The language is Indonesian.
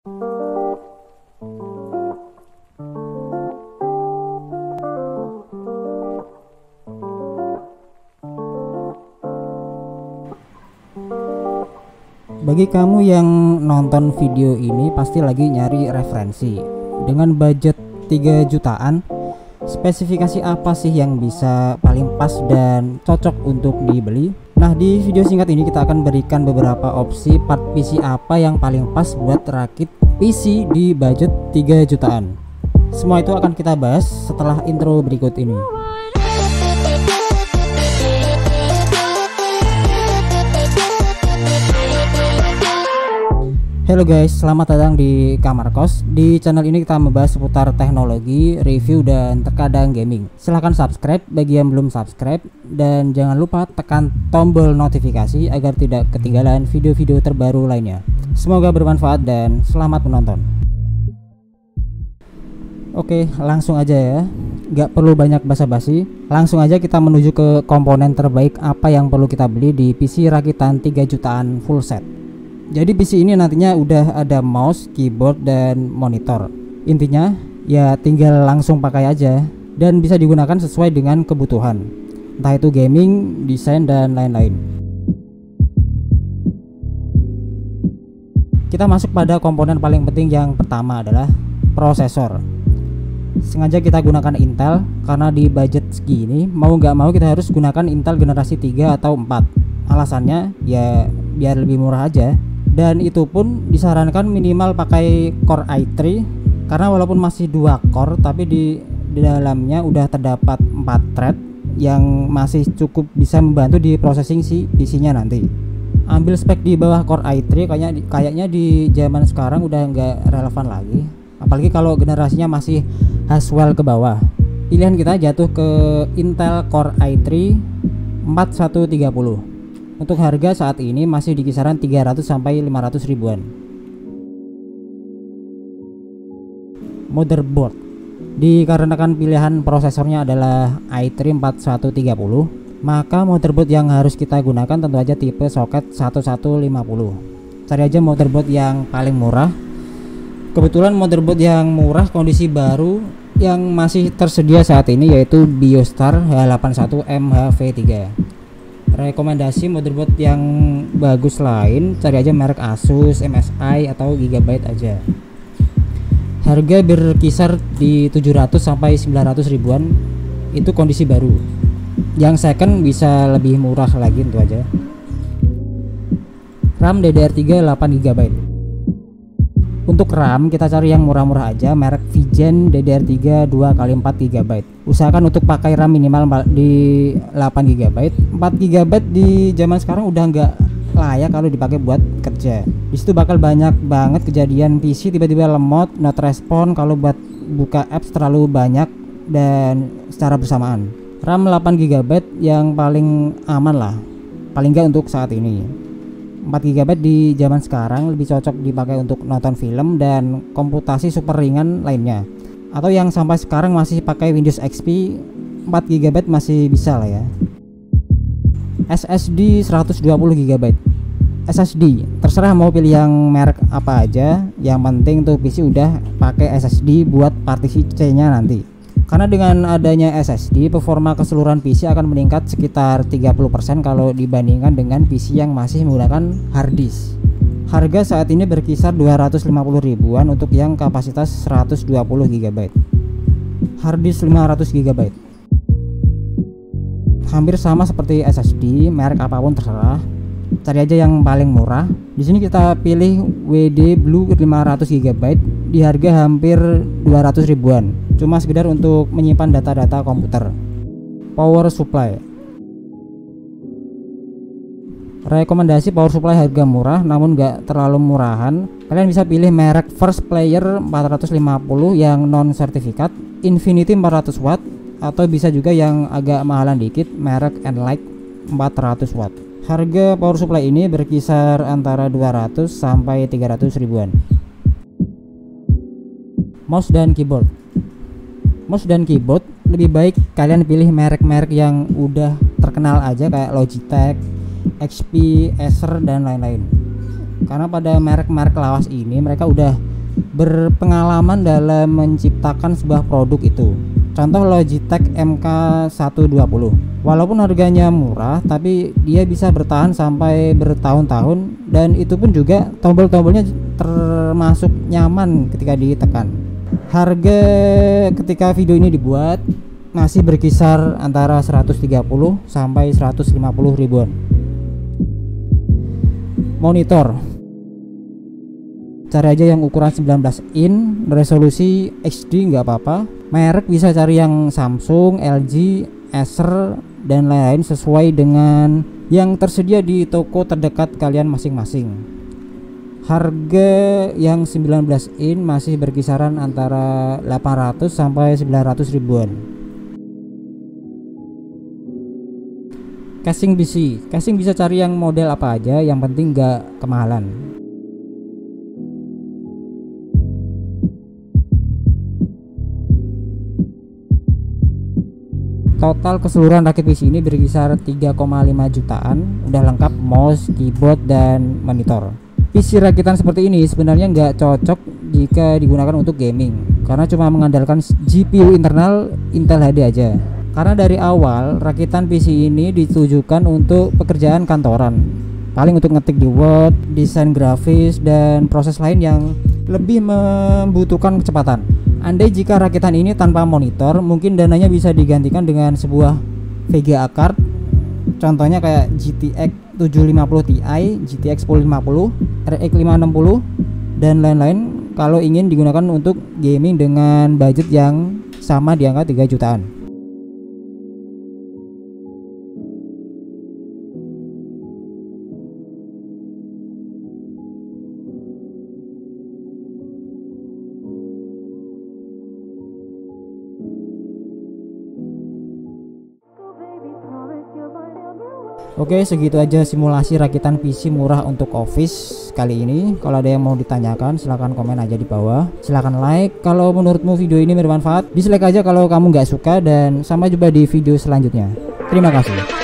Bagi kamu yang nonton video ini pasti lagi nyari referensi. Dengan budget 3 jutaan, spesifikasi apa sih yang bisa paling pas dan cocok untuk dibeli? Nah, di video singkat ini kita akan berikan beberapa opsi part PC apa yang paling pas buat rakit PC di budget 3 jutaan. Semua itu akan kita bahas setelah intro berikut ini. Halo guys, selamat datang di Kamar Kos. Di channel ini kita membahas seputar teknologi, review, dan terkadang gaming. Silahkan subscribe bagi yang belum subscribe, dan jangan lupa tekan tombol notifikasi agar tidak ketinggalan video-video terbaru lainnya. Semoga bermanfaat dan selamat menonton. Oke, langsung aja ya, gak perlu banyak basa-basi. Langsung aja kita menuju ke komponen terbaik apa yang perlu kita beli di PC rakitan 3 jutaan full set. Jadi PC ini nantinya udah ada mouse, keyboard, dan monitor. Intinya ya tinggal langsung pakai aja dan bisa digunakan sesuai dengan kebutuhan, entah itu gaming, desain, dan lain-lain. Kita masuk pada komponen paling penting. Yang pertama adalah prosesor. Sengaja kita gunakan Intel karena di budget segini mau nggak mau kita harus gunakan Intel generasi 3 atau 4. Alasannya ya biar lebih murah aja. Dan itu pun disarankan minimal pakai Core i3 karena walaupun masih 2 core tapi di dalamnya udah terdapat 4 thread yang masih cukup bisa membantu di processing si PC-nya nanti. Ambil spek di bawah Core i3 kayaknya di zaman sekarang udah nggak relevan lagi, apalagi kalau generasinya masih Haswell ke bawah. Pilihan kita jatuh ke Intel Core i3 4130. Untuk harga saat ini masih di kisaran 300 sampai 500 ribuan. Motherboard. Dikarenakan pilihan prosesornya adalah i3 4130, maka motherboard yang harus kita gunakan tentu aja tipe soket 1150. Cari aja motherboard yang paling murah. Kebetulan motherboard yang murah kondisi baru yang masih tersedia saat ini yaitu Biostar H81MHV3. Rekomendasi motherboard yang bagus lain cari aja merek Asus, MSI, atau Gigabyte aja. Harga berkisar di 700 sampai 900 ribuan, itu kondisi baru. Yang second bisa lebih murah lagi, tentu aja. RAM DDR3 8GB. Untuk RAM kita cari yang murah-murah aja, merek Vigen DDR3 2x4GB. Usahakan untuk pakai RAM minimal di 8GB. 4GB di zaman sekarang udah nggak layak kalau dipakai buat kerja. Disitu bakal banyak banget kejadian PC tiba-tiba lemot, not respon kalau buat buka apps terlalu banyak dan secara bersamaan. RAM 8GB yang paling aman lah, paling nggak untuk saat ini. 4GB di zaman sekarang lebih cocok dipakai untuk nonton film dan komputasi super ringan lainnya. Atau yang sampai sekarang masih pakai Windows XP, 4GB masih bisa lah ya. SSD 120GB. SSD terserah mau pilih yang merek apa aja, yang penting tuh PC udah pakai SSD buat partisi C-nya nanti. Karena dengan adanya SSD, performa keseluruhan PC akan meningkat sekitar 30% kalau dibandingkan dengan PC yang masih menggunakan hard disk. Harga saat ini berkisar 250 ribuan untuk yang kapasitas 120GB. Hard disk 500GB. Hampir sama seperti SSD, merek apapun terserah. Cari aja yang paling murah. Di sini kita pilih WD Blue 500GB di harga hampir 200 ribuan. Cuma sekedar untuk menyimpan data-data komputer. Power supply. Rekomendasi power supply harga murah namun gak terlalu murahan. Kalian bisa pilih merek First Player 450 yang non sertifikat, Infinity 400 watt, atau bisa juga yang agak mahalan dikit merek Enlight 400 watt. Harga power supply ini berkisar antara 200 sampai 300 ribuan. Mouse dan keyboard. Mouse dan keyboard lebih baik kalian pilih merek-merek yang udah terkenal aja kayak Logitech, HP, Acer, dan lain-lain. Karena pada merek-merek lawas ini mereka udah berpengalaman dalam menciptakan sebuah produk itu. Contoh Logitech MK120. Walaupun harganya murah, tapi dia bisa bertahan sampai bertahun-tahun, dan itu pun juga tombol-tombolnya termasuk nyaman ketika ditekan. Harga ketika video ini dibuat masih berkisar antara 130 sampai 150 ribuan. Monitor, cari aja yang ukuran 19 in, resolusi HD nggak apa-apa. Merek bisa cari yang Samsung, LG, Acer, dan lain-lain sesuai dengan yang tersedia di toko terdekat kalian masing-masing. Harga yang 19 in masih berkisaran antara 800 sampai 900 ribuan. Casing PC, casing bisa cari yang model apa aja, yang penting nggak kemahalan. Total keseluruhan rakit PC ini berkisar 3,5 jutaan, udah lengkap mouse, keyboard, dan monitor. PC rakitan seperti ini sebenarnya nggak cocok jika digunakan untuk gaming, karena cuma mengandalkan GPU internal Intel HD aja. Karena dari awal rakitan PC ini ditujukan untuk pekerjaan kantoran, paling untuk ngetik di Word, desain grafis, dan proses lain yang lebih membutuhkan kecepatan. Andai jika rakitan ini tanpa monitor, mungkin dananya bisa digantikan dengan sebuah VGA card, contohnya kayak GTX 750 Ti, GTX 1050, RX 560, dan lain-lain, kalau ingin digunakan untuk gaming dengan budget yang sama di angka 3 jutaan. Oke, segitu aja simulasi rakitan PC murah untuk office kali ini. Kalau ada yang mau ditanyakan, silahkan komen aja di bawah. Silahkan like kalau menurutmu video ini bermanfaat. Dislike aja kalau kamu nggak suka, dan sampai jumpa di video selanjutnya. Terima kasih.